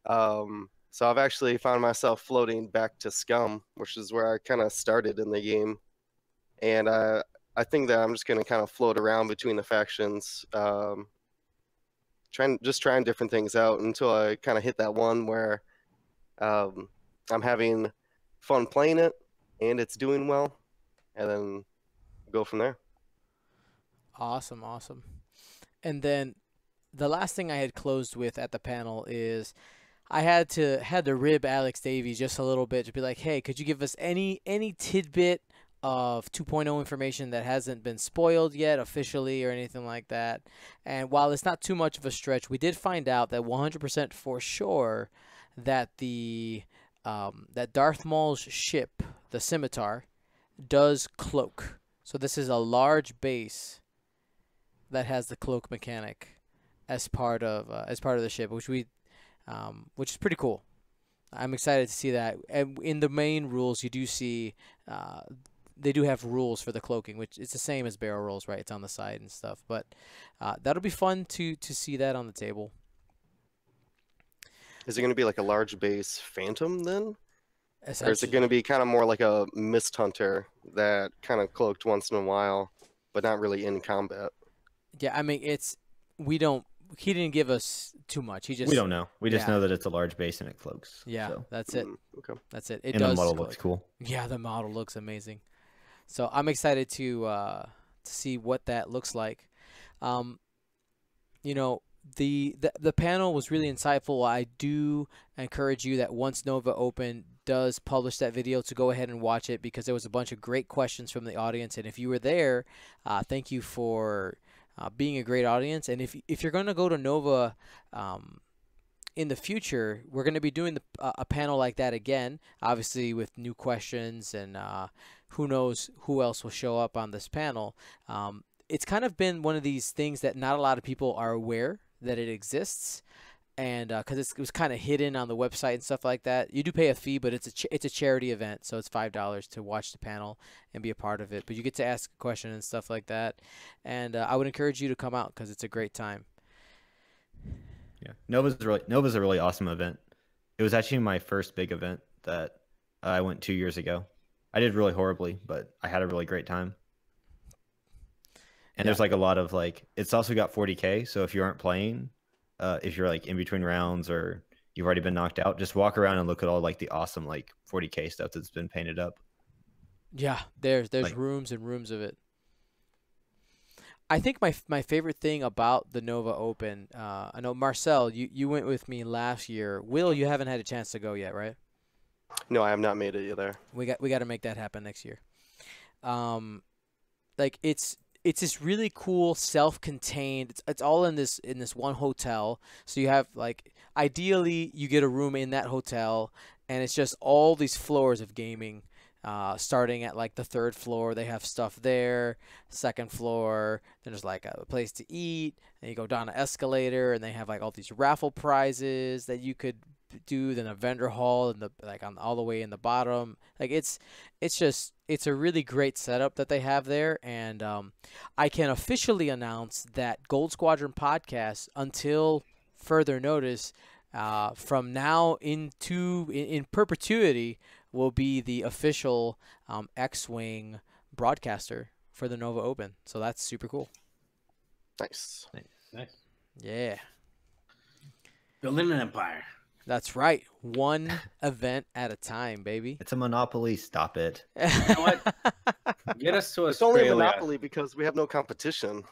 So I've actually found myself floating back to Scum, which is where I kind of started in the game. And I think that I'm just going to kind of float around between the factions, trying different things out until I kind of hit that one where I'm having fun playing it and it's doing well, and then go from there. Awesome. And then the last thing I had closed with at the panel is I had to rib Alex Davies just a little bit to be like, hey, could you give us any tidbit of 2.0 information that hasn't been spoiled yet officially or anything like that? And while it's not too much of a stretch, we did find out that 100% for sure that that Darth Maul's ship, the Scimitar, does cloak. So this is a large base that has the cloak mechanic as part of the ship, which is pretty cool. I'm excited to see that. And in the main rules, you do see they do have rules for the cloaking, which it's the same as barrel rolls, right? It's on the side and stuff. But that'll be fun to see that on the table. Is it going to be like a large base Phantom then? Or is it Essentially, going to be kind of more like a Mist Hunter that kind of cloaked once in a while, but not really in combat? yeah. I mean, we don't. He didn't give us too much. He just We don't know. We just yeah. know that it's a large base and it cloaks. Yeah, So. that's it. Okay. That's it. It And does the model cloak. looks cool. Yeah, the model looks amazing. So I'm excited to see what that looks like. You know, the panel was really insightful. I do encourage you that once Nova Open does publish that video to go ahead and watch it because there was a bunch of great questions from the audience. And if you were there, thank you for being a great audience. And if you're going to go to Nova in the future, we're going to be doing a panel like that again, obviously with new questions and who knows who else will show up on this panel. It's kind of been one of these things that not a lot of people are aware that it exists, and because it was kind of hidden on the website and stuff like that. You do pay a fee, but it's a charity event, so it's $5 to watch the panel and be a part of it. But you get to ask a question and stuff like that, and I would encourage you to come out because it's a great time. Yeah, Nova's a really awesome event. It was actually my first big event that I went 2 years ago. I did really horribly, but I had a really great time. And there's like a lot of like, it's also got 40K. So if you aren't playing, if you're like in between rounds or you've already been knocked out, just walk around and look at all like the awesome like 40K stuff that's been painted up. Yeah, there's Like- rooms and rooms of it. I think my favorite thing about the Nova Open, I know Marcel, you went with me last year. Will, you haven't had a chance to go yet, right? No, I have not made it either. We got to make that happen next year. Like it's this really cool self-contained. It's all in this one hotel. So you have like ideally you get a room in that hotel, and it's just all these floors of gaming. Starting at like the 3rd floor, they have stuff there. 2nd floor, then there's like a place to eat, and you go down an escalator, and they have like all these raffle prizes that you could do. Then a vendor hall, and on all the way in the bottom. Like it's a really great setup that they have there, and I can officially announce that Gold Squadron podcast, until further notice, from now in perpetuity, will be the official X-Wing broadcaster for the Nova Open. So that's super cool. Nice. Nice. Yeah, Building an empire. that's right. One event at a time, baby. It's a monopoly. Stop it. You know what? Get us to It's only a Australia. monopoly because we have no competition.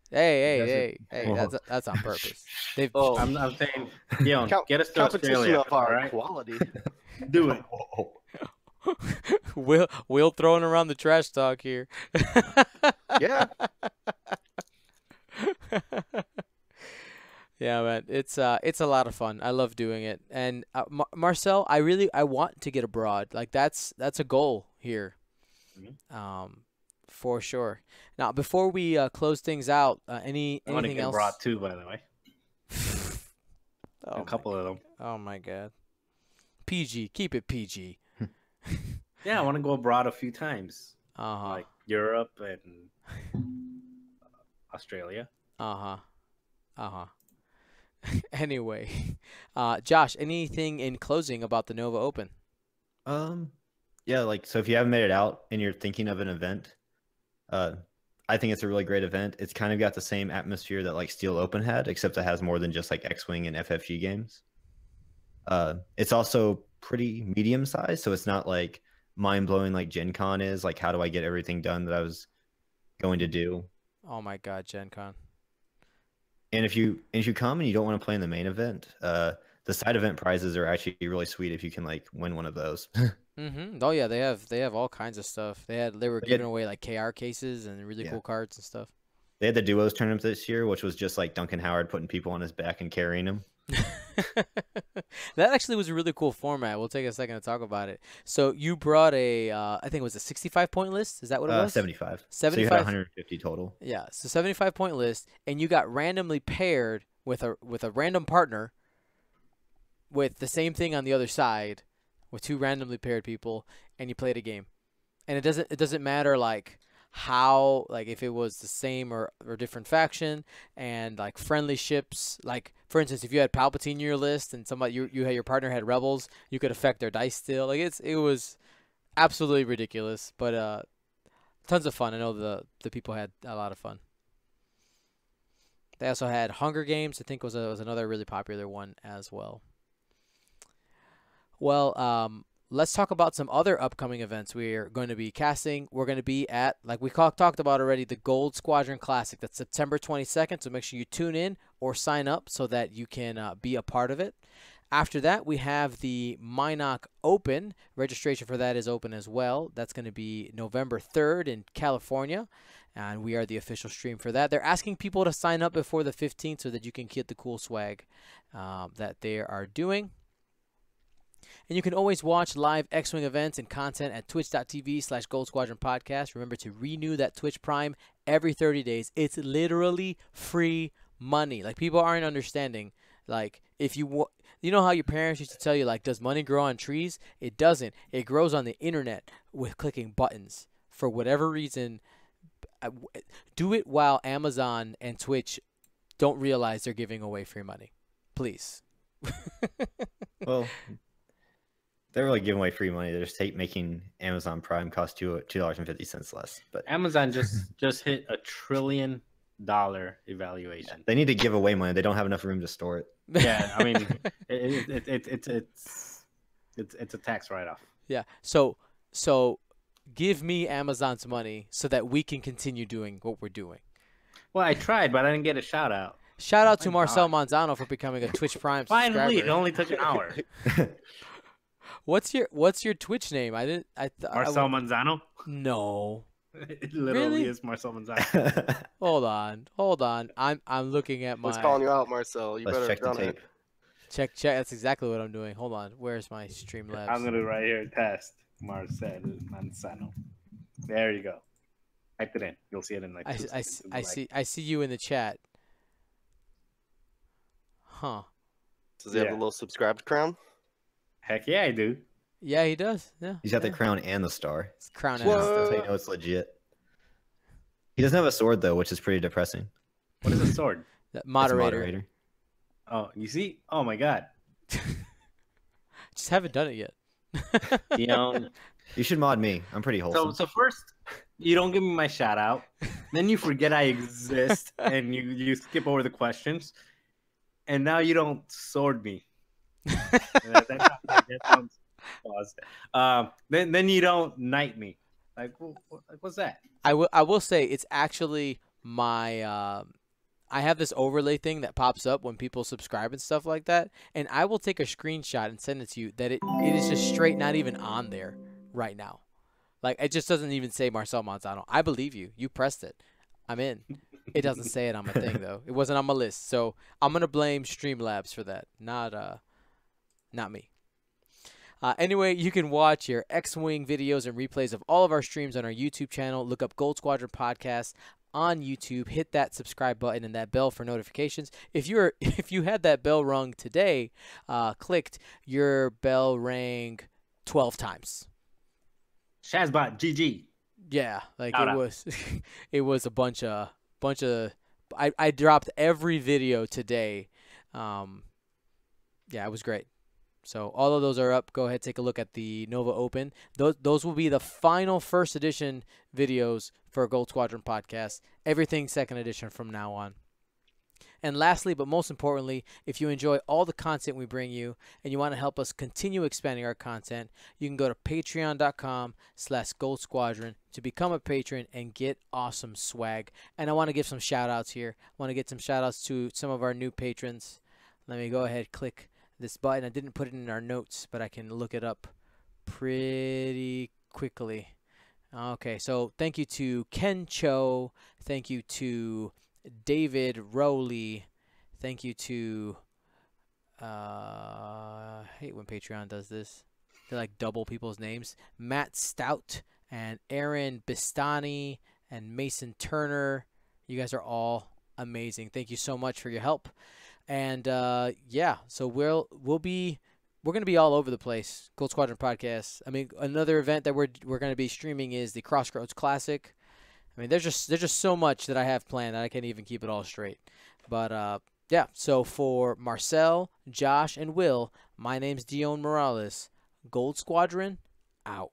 Hey, Whoa. that's on purpose. They've Oh, I'm saying, Dion, get us to competition Australia. of our all right? quality. Do it. Will throwing around the trash talk here. Yeah. Yeah, man, it's a lot of fun. I love doing it. And Marcel, I want to get abroad. Like that's a goal here. For sure. Now, before we close things out, I want to anything get else? abroad too, by the way. Oh A couple of them. Oh my God. PG, keep it PG. Yeah, I want to go abroad a few times, Uh-huh. like Europe and Australia. Uh-huh. Uh-huh. Anyway, Josh, anything in closing about the Nova Open? Yeah, like so if you haven't made it out and you're thinking of an event, I think it's a really great event. It's kind of got the same atmosphere that like Steel Open had, except it has more than just like X-Wing and FFG games. It's also pretty medium sized, so it's not like mind blowing like Gen Con is. Like, how do I get everything done that I was going to do? Oh my God, Gen Con. And if you come and you don't want to play in the main event, the side event prizes are actually really sweet if you can like win one of those. Oh yeah, they have all kinds of stuff. They were They giving had- away like KR cases and really Yeah. cool cards and stuff. They had the duos tournament this year, which was just like Duncan Howard putting people on his back and carrying him. That actually was a really cool format. We'll take a second to talk about it. So you brought I think it was a 65-point list. Is that what it was? 75. So you 75. had 150 total. Yeah, so 75-point list, and you got randomly paired with a random partner with the same thing on the other side, with two randomly paired people, and you played a game. And it doesn't matter like how, like if it was the same or different faction, and like friendly ships. Like for instance, if you had Palpatine in your list and somebody you had your partner had rebels, you could affect their dice still. Like it was absolutely ridiculous, but tons of fun. I know the people had a lot of fun. They also had Hunger Games. I think was another really popular one as well. Well, let's talk about some other upcoming events we are going to be casting. We're going to be at, like we talked about already, the Gold Squadron Classic. That's September 22nd, so make sure you tune in or sign up so that you can be a part of it. After that, we have the Minnock Open. Registration for that is open as well. That's going to be November 3rd in California, and we are the official stream for that. They're asking people to sign up before the 15th so that you can get the cool swag that they are doing. And you can always watch live X-Wing events and content at twitch.tv/Gold Squadron Podcast. Remember to renew that Twitch Prime every 30 days. It's literally free money. Like, people aren't understanding. Like, if you know how your parents used to tell you, like, does money grow on trees? It doesn't. It grows on the internet with clicking buttons. For whatever reason, do it while Amazon and Twitch don't realize they're giving away free money. Please. Well, they're really giving away free money. They're just making Amazon Prime cost $2.50 less. But Amazon just hit $1 trillion evaluation. they need to give away money. They don't have enough room to store it. Yeah, I mean, it's a tax write-off. Yeah. So give me Amazon's money so that we can continue doing what we're doing. Well, I tried, but I didn't get a shout out. Shout out to My Marcel God. Manzano for becoming a Twitch Prime Finally, it subscriber. only took an hour. What's your Twitch name? Marcel Manzano. No. It literally Really? is Marcel Manzano. Hold on. I'm looking at What's my calling you out, Marcel? You Let's better check the run tape. it. check. That's exactly what I'm doing. Hold on. Where's my Streamlabs? I'm gonna right here test Marcel Manzano. There you go. Type it in. You'll see it in like. I 2 seconds. It'll be like- I see you in the chat. Huh. Does he have Yeah. the little subscribed crown? Heck yeah, I do. Yeah, he does. Yeah. He's got the yeah. crown and the star. It's crown and Whoa. stuff. That's how you know it's legit. He doesn't have a sword though, which is pretty depressing. What is a sword? That It's a moderator. Oh, you see? Oh my God. Just haven't done it yet. Dion. You should mod me. I'm pretty wholesome. So first, you don't give me my shout out. Then you forget I exist, and you skip over the questions, and now you don't sword me. that sounds pause. Then you don't knight me. Like what's that? I will say it's actually my I have this overlay thing that pops up when people subscribe and stuff like that, and I will take a screenshot and send it to you that it is just straight not even on there right now. Like, it just doesn't even say Marcel Manzano. I believe you. You pressed it. I'm in. It doesn't say it on my thing though. It wasn't on my list. So I'm gonna blame Streamlabs for that, not me. Anyway, you can watch your X-Wing videos and replays of all of our streams on our YouTube channel. Look up Gold Squadron Podcast on YouTube. Hit that subscribe button and that bell for notifications. If you had that bell rung today, clicked, your bell rang 12 times. Shazbot GG. Yeah, like Shout it out. was it was a bunch of I dropped every video today. Yeah, it was great. So all of those are up. Go ahead, take a look at the Nova Open. Those will be the final first edition videos for Gold Squadron Podcast. Everything second edition from now on. And lastly, but most importantly, if you enjoy all the content we bring you and you want to help us continue expanding our content, you can go to patreon.com/Gold Squadron to become a patron and get awesome swag. And I want to give some shout outs here. I want to get some shout outs to some of our new patrons. Let me go ahead, click this button. I didn't put it in our notes, but I can look it up pretty quickly. Okay, so thank you to Ken Cho. Thank you to David Rowley. Thank you to I hate when Patreon does this. They like double people's names. Matt Stout and Aaron Bistani and Mason Turner. You guys are all amazing. Thank you so much for your help. And yeah, so we're gonna be all over the place. Gold Squadron podcast. I mean, another event that we're gonna be streaming is the Crossroads Classic. I mean, there's just so much that I have planned that I can't even keep it all straight. But yeah, so for Marcel, Josh, and Will, my name's Dion Morales. Gold Squadron, out.